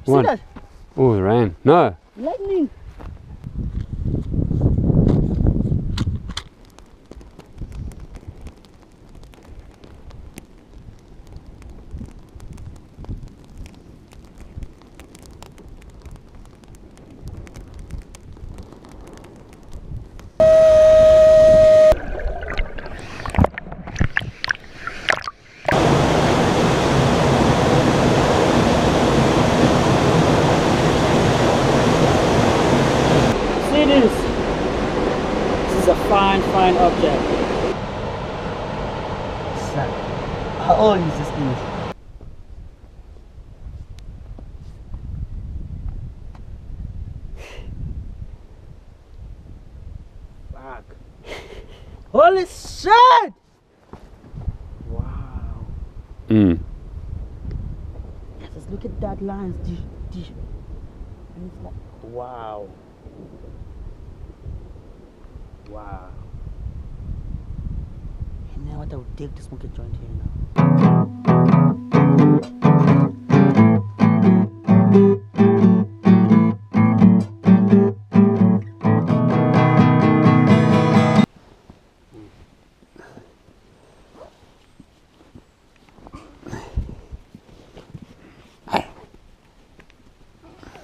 What? See that? Oh, it ran. No. Lightning. This is a fine object. How old is this thing? Fuck. Holy shit! Wow. Mm. Just look at that lines. And it's like, wow. Wow. And now what I would take to smoke a joint here now.